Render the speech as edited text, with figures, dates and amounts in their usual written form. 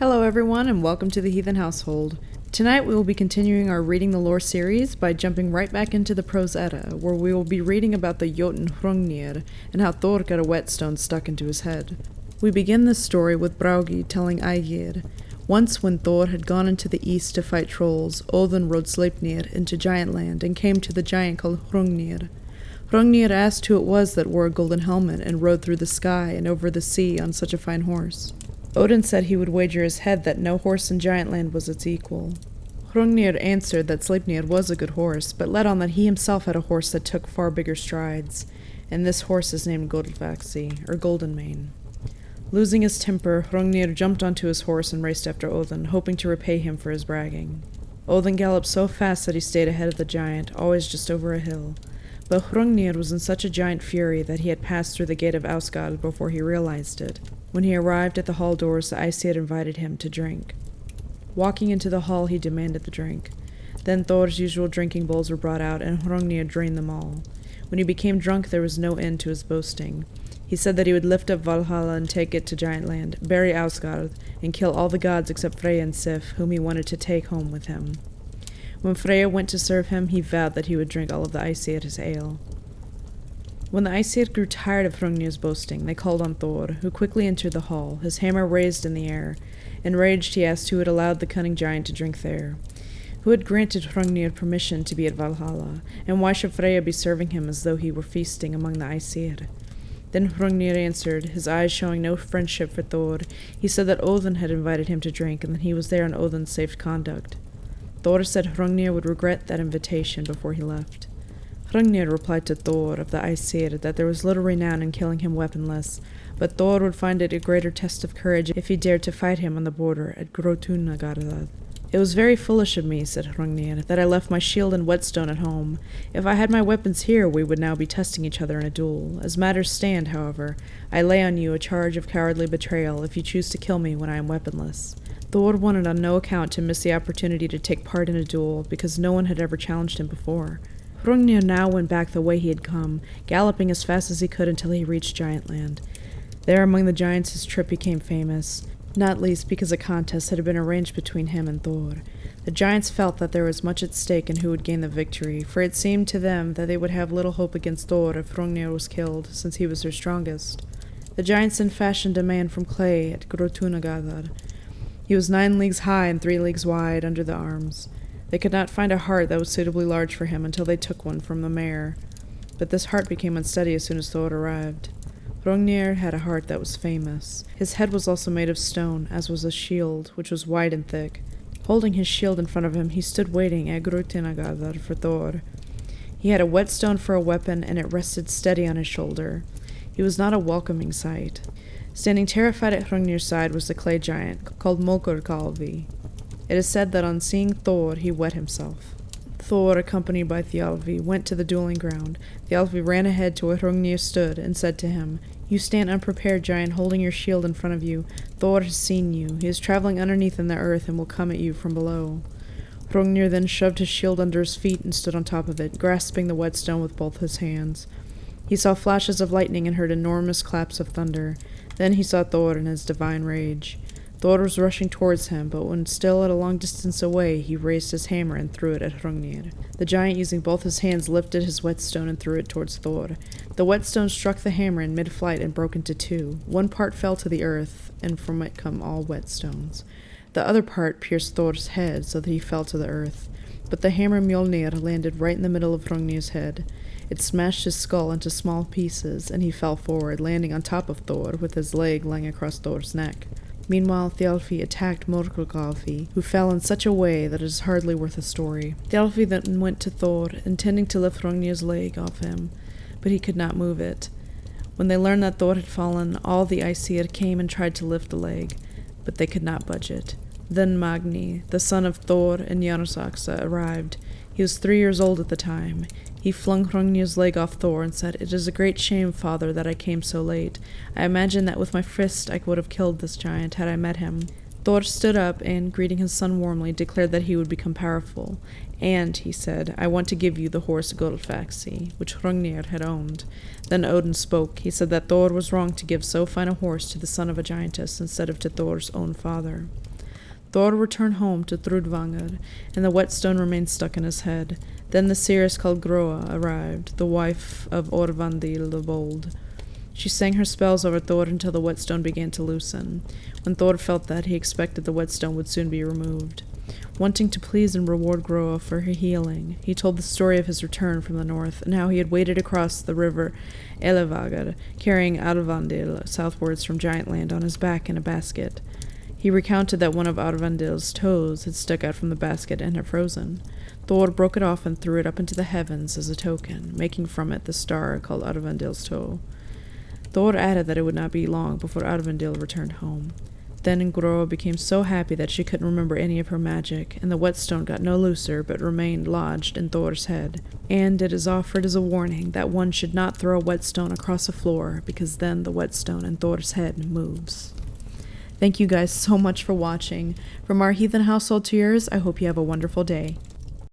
Hello everyone and welcome to the Heathen household. Tonight we will be continuing our Reading the Lore series by jumping right back into the Prose Edda, where we will be reading about the Heathen Hrungnir and how Thor got a whetstone stuck into his head. We begin this story with Braugi telling Aegir. Once when Thor had gone into the east to fight trolls, Odin rode Sleipnir into Giant Land and came to the giant called Hrungnir. Hrungnir asked who it was that wore a golden helmet and rode through the sky and over the sea on such a fine horse. Odin said he would wager his head that no horse in Giant Land was its equal. Hrungnir answered that Sleipnir was a good horse, but let on that he himself had a horse that took far bigger strides, and this horse is named Goldvaxi, or Golden Mane. Losing his temper, Hrungnir jumped onto his horse and raced after Odin, hoping to repay him for his bragging. Odin galloped so fast that he stayed ahead of the giant, always just over a hill. But Hrungnir was in such a giant fury that he had passed through the gate of Ausgard before he realized it. When he arrived at the hall doors, the Aesir invited him to drink. Walking into the hall, he demanded the drink. Then Thor's usual drinking bowls were brought out, and Hrungnir drained them all. When he became drunk, there was no end to his boasting. He said that he would lift up Valhalla and take it to Giant Land, bury Ausgard, and kill all the gods except Freyja and Sif, whom he wanted to take home with him. When Freyja went to serve him, he vowed that he would drink all of the Aesir's ale. When the Aesir grew tired of Hrungnir's boasting, they called on Thor, who quickly entered the hall, his hammer raised in the air. Enraged, he asked who had allowed the cunning giant to drink there, who had granted Hrungnir permission to be at Valhalla, and why should Freyja be serving him as though he were feasting among the Aesir? Then Hrungnir answered, his eyes showing no friendship for Thor. He said that Odin had invited him to drink, and that he was there on Odin's safe conduct. Thor said Hrungnir would regret that invitation before he left. Hrungnir replied to Thor of the Aesir that there was little renown in killing him weaponless, but Thor would find it a greater test of courage if he dared to fight him on the border at Grjotunagard. It was very foolish of me, said Hrungnir, that I left my shield and whetstone at home. If I had my weapons here, we would now be testing each other in a duel. As matters stand, however, I lay on you a charge of cowardly betrayal if you choose to kill me when I am weaponless. Thor wanted on no account to miss the opportunity to take part in a duel, because no one had ever challenged him before. Hrungnir now went back the way he had come, galloping as fast as he could until he reached Giant Land. There among the giants his trip became famous, not least because a contest had been arranged between him and Thor. The giants felt that there was much at stake in who would gain the victory, for it seemed to them that they would have little hope against Thor if Hrungnir was killed, since he was their strongest. The giants then fashioned a man from clay at Grjotunagard. He was 9 leagues high and 3 leagues wide under the arms. They could not find a heart that was suitably large for him until they took one from the mare, but this heart became unsteady as soon as Thor arrived. Hrungnir had a heart that was famous. His head was also made of stone, as was his shield, which was wide and thick. Holding his shield in front of him, he stood waiting at Grjotunagard for Thor. He had a whetstone for a weapon, and it rested steady on his shoulder. He was not a welcoming sight. Standing terrified at Hrungnir's side was the clay giant, called Molkurkalvi. It is said that on seeing Thor, he wet himself. Thor, accompanied by Thialfi, went to the dueling ground. Thialfi ran ahead to where Hrungnir stood and said to him, "You stand unprepared, giant, holding your shield in front of you. Thor has seen you. He is traveling underneath in the earth and will come at you from below." Hrungnir then shoved his shield under his feet and stood on top of it, grasping the whetstone with both his hands. He saw flashes of lightning and heard enormous claps of thunder. Then he saw Thor in his divine rage. Thor was rushing towards him, but when still at a long distance away, he raised his hammer and threw it at Hrungnir. The giant, using both his hands, lifted his whetstone and threw it towards Thor. The whetstone struck the hammer in mid-flight and broke into 2. One part fell to the earth, and from it come all whetstones. The other part pierced Thor's head, so that he fell to the earth. But the hammer Mjolnir landed right in the middle of Hrungnir's head. It smashed his skull into small pieces, and he fell forward, landing on top of Thor, with his leg lying across Thor's neck. Meanwhile, Thialfi attacked Molkurkalfi, who fell in such a way that it is hardly worth a story. Thialfi then went to Thor, intending to lift Hrungnir's leg off him, but he could not move it. When they learned that Thor had fallen, all the Aesir came and tried to lift the leg, but they could not budge it. Then Magni, the son of Thor and Jarlsaksa, arrived. He was 3 years old at the time. He flung Hrungnir's leg off Thor and said, "It is a great shame, father, that I came so late. I imagine that with my fist I would have killed this giant had I met him." Thor stood up and, greeting his son warmly, declared that he would become powerful. "And," he said, "I want to give you the horse Goldvaxi, which Hrungnir had owned." Then Odin spoke. He said that Thor was wrong to give so fine a horse to the son of a giantess instead of to Thor's own father. Thor returned home to Thrudvangur, and the whetstone remained stuck in his head. Then the seeress called Groa arrived, the wife of Orvandil the Bold. She sang her spells over Thor until the whetstone began to loosen. When Thor felt that, he expected the whetstone would soon be removed. Wanting to please and reward Groa for her healing, he told the story of his return from the north, and how he had waded across the river Elevagar, carrying Alvandil southwards from Giant Land on his back in a basket. He recounted that one of Arvandil's toes had stuck out from the basket and had frozen. Thor broke it off and threw it up into the heavens as a token, making from it the star called Arvandil's toe. Thor added that it would not be long before Arvandil returned home. Then Groa became so happy that she couldn't remember any of her magic, and the whetstone got no looser but remained lodged in Thor's head. And it is offered as a warning that one should not throw a whetstone across a floor, because then the whetstone in Thor's head moves. Thank you guys so much for watching. From our heathen household to yours, I hope you have a wonderful day.